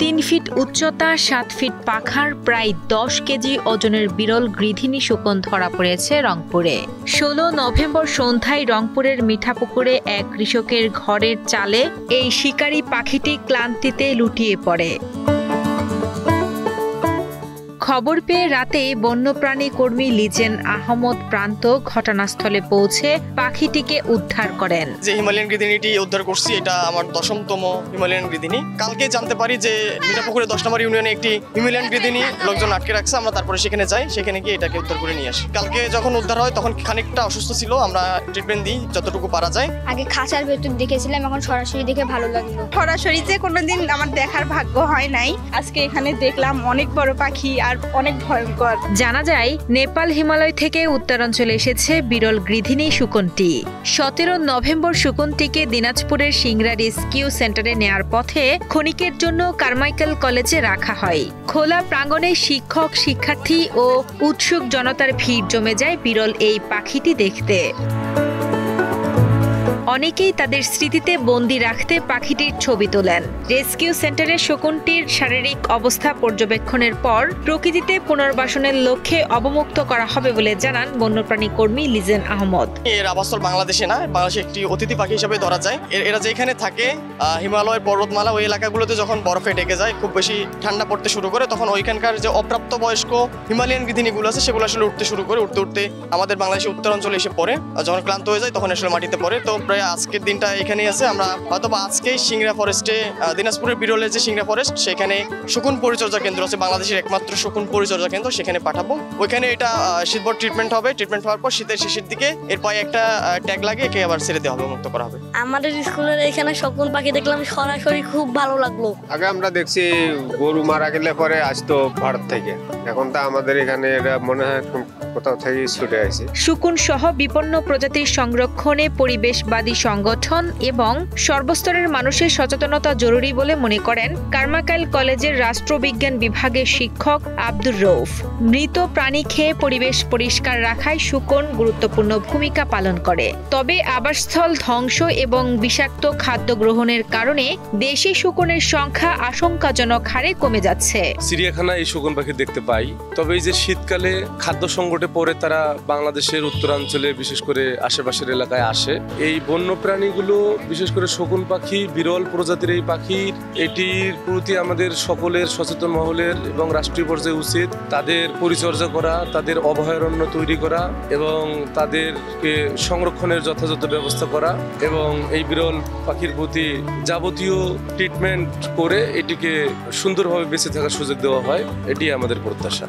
৩ fit উচ্চতা, ৭ fit পাখার প্রায় ১০ কেজি ওজনের বিরল গৃধিনী শকুন ধরা পড়েছে রংপুরে। ১৬ নভেম্বর সন্ধ্যায় রংপুরের মিঠাপুকুরে এক কৃষকের ঘরের চালে এই শিকারী পাখিটি ক্লান্তিতে লুটিয়ে পড়ে। খবর পেয়ে রাতে বন্যপ্রাণী কর্মী লিজেন আহমদ প্রান্ত ঘটনাস্থলে পৌঁছে পাখিটিকে উদ্ধার করেন। যে হিমালয়ান গৃধিনীটি উদ্ধার করছি, এটা আমার ১০তম হিমালয়ান গৃধিনী। কালকে জানতে পারি যে মিঠাপুকুরে ১০ নম্বর ইউনিয়নে একটি হিমালয়ান গৃধিনী লোকজন আটকে রাখছে। আমরা তারপরে সেখানে যাই, সেখানে গিয়ে এটাকে উদ্ধার করে নিয়ে আসি। কালকে যখন উদ্ধার হয় তখন খানিকটা অসুস্থ ছিল, আমরা ট্রিটমেন্ট দিই যতটুকু পারা যায়। আগে খাঁচার ভেতর দেখেছিলাম, এখন সরাসরি দেখে ভালো লাগলো। সরাসরি যে কোনোদিন আমার দেখার ভাগ্য হয় নাই, আজকে এখানে দেখলাম অনেক বড় পাখি আর অনেক ভয়ঙ্কর। জানা যায় নেপাল হিমালয় থেকে উত্তরাঞ্চলে এসেছে বিরল গৃধিনী শকুনটি। ১৭ নভেম্বর শকুনটিকে দিনাজপুরের সিংড়া রেস্কিউ সেন্টারে নেয়ার পথে ক্ষণিকের জন্য কারমাইকেল কলেজে রাখা হয়। খোলা প্রাঙ্গণে শিক্ষক, শিক্ষার্থী ও উৎসুক জনতার ভিড় জমে যায় বিরল এই পাখিটি দেখতে। অনেকেই তাদের স্মৃতিতে বন্দী রাখতে পাখিটির ছবি তোলেন। রেস্কিউ সেন্টারে শকুনটির শারীরিক অবস্থা পর্যবেক্ষণের পর প্রকৃতিতে পুনর্বাসনের লক্ষ্যে অবমুক্ত করা হবে বলে জানান বন্যপ্রাণী কর্মী লিজেন আহমদ। এর আবাসস্থল বাংলাদেশে না, বাংলাদেশে একটি অতিথি পাখি হিসেবে ধরা যায়। এরা যেখানে থাকে হিমালয় পর্বতমালা ওই এলাকাগুলোতে যখন বরফে ঢেকে যায়, খুব বেশি ঠান্ডা পড়তে শুরু করে, তখন ওইখানকার যে অপ্রাপ্ত বয়স্ক হিমালয়ান গৃধিনীগুলো আছে সেগুলো আসলে উঠতে শুরু করে। উঠতে উঠতে আমাদের বাংলাদেশের উত্তরাঞ্চলে এসে পড়ে। যখন ক্লান্ত হয়ে যায় তখন আসলে মাটিতে পড়ে। তো প্রায় আজকের দিনটা এখানেই আছে। আমরা হয়তো আজকেই সিংড়া ফরেস্টে, দিনাজপুরের বিরলের যে সিংড়া ফরেস্ট, সেখানে শকুন পরিচর্যা কেন্দ্র আছে, বাংলাদেশের একমাত্র শকুন পরিচর্যা কেন্দ্র, সেখানে পাঠাবো। ওইখানে এটা শীতভর ট্রিটমেন্ট হবে। ট্রিটমেন্ট হওয়ার পর শীতের শেষের দিকে এর পায়ে একটা ট্যাগ লাগিয়ে একে আবার ছেড়ে দেওয়া হবে, মুক্ত করা হবে। আমাদের স্কুলের এখানে শকুন পাখি দেখলাম, সরাসরি খুব ভালো লাগলো। আগে আমরা দেখছি গরু মারা গেলে পরে আসতো ভারত থেকে, এখন তো আমাদের এখানে এটা মনে হয় কোথাও থেকে ছুটে আসে। শকুন সহ বিপন্ন প্রজাতির সংরক্ষণে পরিবেশবাদী সংগঠন এবং সর্বস্তরের মানুষের সচেতনতা জরুরি বলে মনে করেন কারমাইকেল কলেজের রাষ্ট্রবিজ্ঞান বিভাগের শিক্ষক আব্দুর রউফ। মৃত প্রাণী খেয়ে পরিবেশ পরিষ্কার রাখায় শকুন গুরুত্বপূর্ণ ভূমিকা পালন করে। তবে আবাসস্থল ধ্বংস এবং বিষাক্ত খাদ্য গ্রহণের কারণে দেশি শকুনের সংখ্যা আশঙ্কাজনক হারে কমে যাচ্ছে। চিড়িয়াখানায় এই শকুন পাখি দেখতে পাই, তবে এই যে শীতকালে খাদ্য সংকটে পরে তারা বাংলাদেশের উত্তরাঞ্চলে, বিশেষ করে আশেপাশের এলাকায় আসে। এই বন্য প্রাণীগুলো, বিশেষ করে শকুন পাখি, বিরল প্রজাতির এই পাখির, এটির প্রতি আমাদের সকলের, সচেতন মহলের এবং রাষ্ট্রীয় পর্যায়ে উচিত তাদের পরিচর্যা করা, তাদের অভয়ারণ্য তৈরি করা এবং তাদেরকে সংরক্ষণের যথাযথ ব্যবস্থা করা এবং এই বিরল পাখির প্রতি যাবতীয় ট্রিটমেন্ট করে এটিকে সুন্দরভাবে বেঁচে থাকার সুযোগ দেওয়া হয়। এটি আমাদের প্রত্যাশা।